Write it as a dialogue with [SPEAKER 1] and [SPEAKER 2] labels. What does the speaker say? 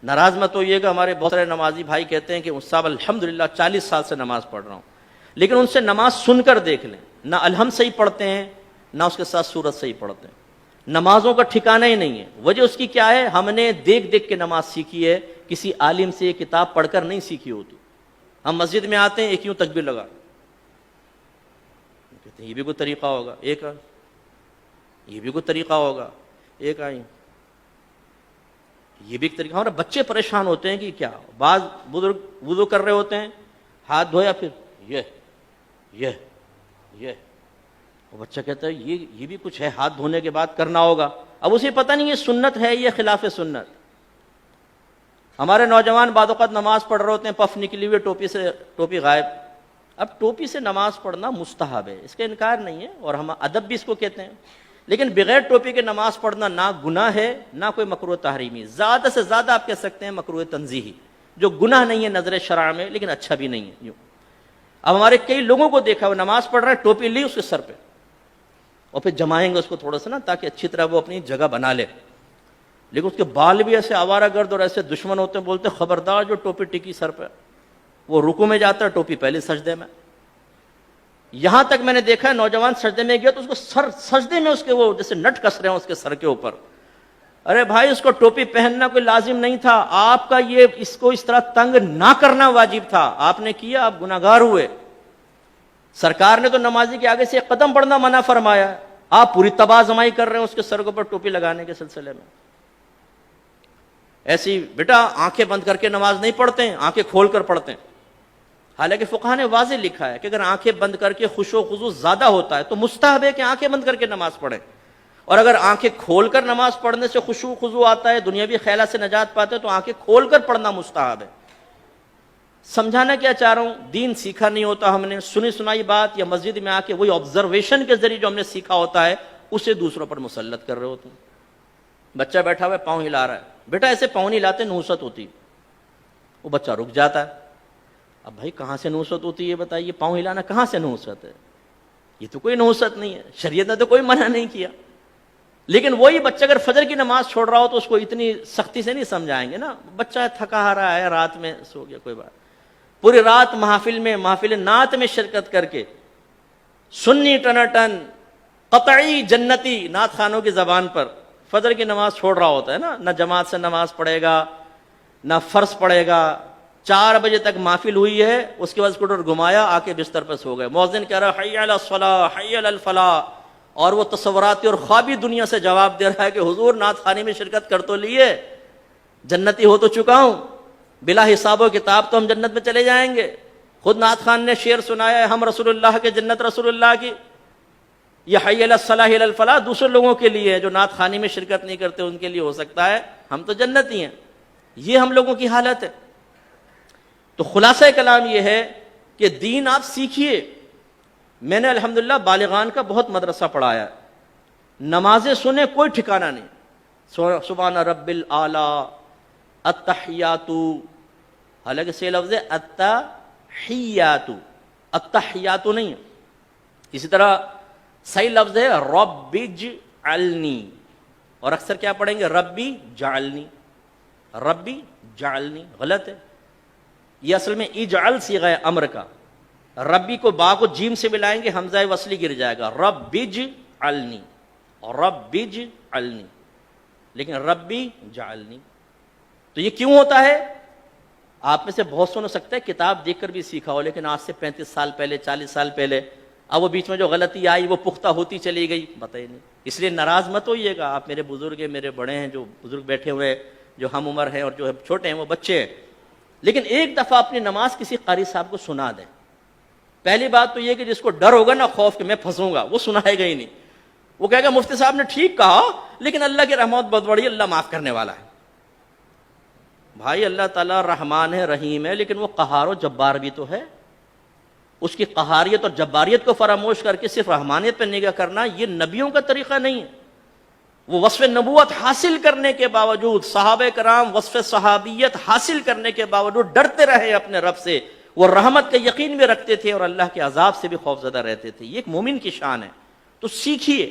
[SPEAKER 1] ناراض مت ہوئیے گا، ہمارے بہت سارے نمازی بھائی کہتے ہیں کہ صاحب الحمدللہ 40 سال سے نماز پڑھ رہا ہوں، لیکن ان سے نماز سن کر دیکھ لیں، نہ الحمد صحیح پڑھتے ہیں نہ اس کے ساتھ سورت صحیح پڑھتے ہیں، نمازوں کا ٹھکانہ ہی نہیں ہے۔ وجہ اس کی کیا ہے؟ ہم نے دیکھ دیکھ کے نماز سیکھی ہے، کسی عالم سے یہ کتاب پڑھ کر نہیں سیکھی ہوتی۔ ہم مسجد میں آتے ہیں ایک یوں تکبیر لگا، کہتے ہیں یہ بھی کوئی طریقہ ہوگا، ایک یہ بھی کوئی طریقہ ہوگا، ایک آئی یہ بھی ایک طریقہ۔ ہمارے بچے پریشان ہوتے ہیں کہ کیا، بعض بزرگ وضو کر رہے ہوتے ہیں، ہاتھ دھویا پھر یہ وہ بچہ کہتا ہے یہ بھی کچھ ہے، ہاتھ دھونے کے بعد کرنا ہوگا۔ اب اسے پتہ نہیں یہ سنت ہے یہ خلاف سنت۔ ہمارے نوجوان بعض اوقات نماز پڑھ رہے ہوتے ہیں، پف نکلی ہوئی ٹوپی غائب۔ اب ٹوپی سے نماز پڑھنا مستحب ہے، اس کا انکار نہیں ہے، اور ہم ادب بھی اس کو کہتے ہیں، لیکن بغیر ٹوپی کے نماز پڑھنا نہ گناہ ہے نہ کوئی مکروہ تحریمی، زیادہ سے زیادہ آپ کہہ سکتے ہیں مکروہ تنزیہی، جو گناہ نہیں ہے نظر شرع میں لیکن اچھا بھی نہیں ہے یوں۔ اب ہمارے کئی لوگوں کو دیکھا وہ نماز پڑھ رہے ہیں، ٹوپی لی اس کے سر پہ، اور پھر جمائیں گے اس کو تھوڑا سا نا تاکہ اچھی طرح وہ اپنی جگہ بنا لے، لیکن اس کے بال بھی ایسے آوارہ گرد اور ایسے دشمن ہوتے ہیں، بولتے خبردار جو ٹوپی ٹکی سر پہ، وہ رکوع میں جاتا ہے ٹوپی پہلے سجدے میں۔ یہاں تک میں نے دیکھا ہے نوجوان سجدے میں گیا تو اس کو سجدے میں اس کے وہ جیسے نٹ کس رہے ہیں اس کے سر کے اوپر۔ ارے بھائی اس کو ٹوپی پہننا کوئی لازم نہیں تھا، آپ کا یہ اس کو اس طرح تنگ نہ کرنا واجب تھا، آپ نے کیا، آپ گناہگار ہوئے۔ سرکار نے تو نمازی کے آگے سے ایک قدم بڑھنا منع فرمایا ہے، آپ پوری تباہ زمائی کر رہے ہیں اس کے سر کے اوپر ٹوپی لگانے کے سلسلے میں۔ ایسی بیٹا آنکھیں بند کر کے نماز نہیں پڑھتے ہیں، آنکھیں کھول کر پڑھتے ہیں۔ حالانکہ فقہ نے واضح لکھا ہے کہ اگر آنکھیں بند کر کے خشوع و خضوع زیادہ ہوتا ہے تو مستحب ہے کہ آنکھیں بند کر کے نماز پڑھیں، اور اگر آنکھیں کھول کر نماز پڑھنے سے خشوع و خضوع آتا ہے، دنیاوی خیالات سے نجات پاتے تو آنکھیں کھول کر پڑھنا مستحب ہے۔ سمجھانا کیا چاہ رہا ہوں، دین سیکھا نہیں ہوتا ہم نے، سنی سنائی بات یا مسجد میں آ کے وہی آبزرویشن کے ذریعے جو ہم نے سیکھا ہوتا ہے اسے دوسروں پر مسلط کر رہے ہوتے ہیں۔ بچہ بیٹھا ہوا ہے پاؤں ہلا رہا ہے، بیٹا ایسے پاؤں نہیں ہلاتے، نحوست ہوتی، وہ بچہ رک جاتا ہے۔ اب بھائی کہاں سے نحوست ہوتی ہے بتائیے، پاؤں ہلانا کہاں سے نحوست ہے؟ یہ تو کوئی نحوست نہیں ہے، شریعت نے تو کوئی منع نہیں کیا۔ لیکن وہی بچہ اگر فجر کی نماز چھوڑ رہا ہو تو اس کو اتنی سختی سے نہیں سمجھائیں گے نا، بچہ تھکا رہا ہے، رات میں سو گیا، کوئی بات، پوری رات محفل نعت میں شرکت کر کے سنی ٹناٹن قطعی جنتی نعت خانوں کی زبان پر فجر کی نماز چھوڑ رہا ہوتا ہے نا، نہ جماعت سے نماز پڑھے گا نہ فرض پڑھے گا، 4 بجے تک محفل ہوئی ہے، اس کے بعد اسکوٹر گھمایا، آ کے بستر پر سو گئے، مؤذن کہہ رہا حی علی الصلاۃ حی علی الفلاح، اور وہ تصوراتی اور خوابی دنیا سے جواب دے رہا ہے کہ حضور نعت خوانی میں شرکت کر تو لیے، جنتی ہو تو چکا ہوں، بلا حساب و کتاب تو ہم جنت میں چلے جائیں گے۔ خود نعت خان نے شعر سنایا ہے، ہم رسول اللہ کے جنت رسول اللہ کی، یہ حی علی الصلاح حی علی الفلاح دوسرے لوگوں کے لیے ہے، جو نعت خوانی میں شرکت نہیں کرتے ان کے لیے ہو سکتا ہے، ہم تو جنتی ہیں۔ یہ ہم لوگوں کی حالت ہے۔ تو خلاصہ کلام یہ ہے کہ دین آپ سیکھیے۔ میں نے الحمدللہ بالغان کا بہت مدرسہ پڑھایا، نمازیں سنیں کوئی ٹھکانہ نہیں، سبحان رب الاعلی، التحیات، حالانکہ سے لفظ ہے التحیات، التحیات نہیں ہے۔ اسی طرح صحیح لفظ ہے رب اجعلنی، اور اکثر کیا پڑھیں گے ربی جعلنی، ربی جعلنی، غلط ہے۔ یہ اصل میں اجعل صیغہ امر کا، ربی کو با کو جیم سے ملائیں گے حمزہ وصلی گر جائے گا، رب اجعلنی، رب اجعلنی، لیکن ربی جعلنی۔ تو یہ کیوں ہوتا ہے؟ آپ میں سے بہت سو ہو سکتا ہے کتاب دیکھ کر بھی سیکھا ہو، لیکن آج سے 35 سال پہلے 40 سال پہلے، اب وہ بیچ میں جو غلطی آئی وہ پختہ ہوتی چلی گئی، بتائیے نہیں۔ اس لیے ناراض مت ہوئیے گا، آپ میرے بزرگ ہیں، میرے بڑے ہیں، جو بزرگ بیٹھے ہوئے جو ہم عمر ہیں اور جو چھوٹے ہیں وہ بچے ہیں، لیکن ایک دفعہ اپنی نماز کسی قاری صاحب کو سنا دیں۔ پہلی بات تو یہ کہ جس کو ڈر ہوگا نا، خوف کہ میں پھنسوں گا، وہ سنائے گا ہی نہیں، وہ کہے گا مفتی صاحب نے ٹھیک کہا لیکن اللہ کی رحمت بہت بڑی، اللہ معاف کرنے والا ہے۔ بھائی اللہ تعالیٰ رحمان ہے، رحیم ہے، لیکن وہ قہار و جبار بھی تو ہے۔ اس کی قہاریت اور جباریت کو فراموش کر کے صرف رحمانیت پہ نگاہ کرنا یہ نبیوں کا طریقہ نہیں ہے۔ وہ وصف نبوت حاصل کرنے کے باوجود، صحابہ کرام وصف صحابیت حاصل کرنے کے باوجود ڈرتے رہے اپنے رب سے، وہ رحمت کا یقین بھی رکھتے تھے اور اللہ کے عذاب سے بھی خوف زدہ رہتے تھے۔ یہ ایک مومن کی شان ہے۔ تو سیکھیے،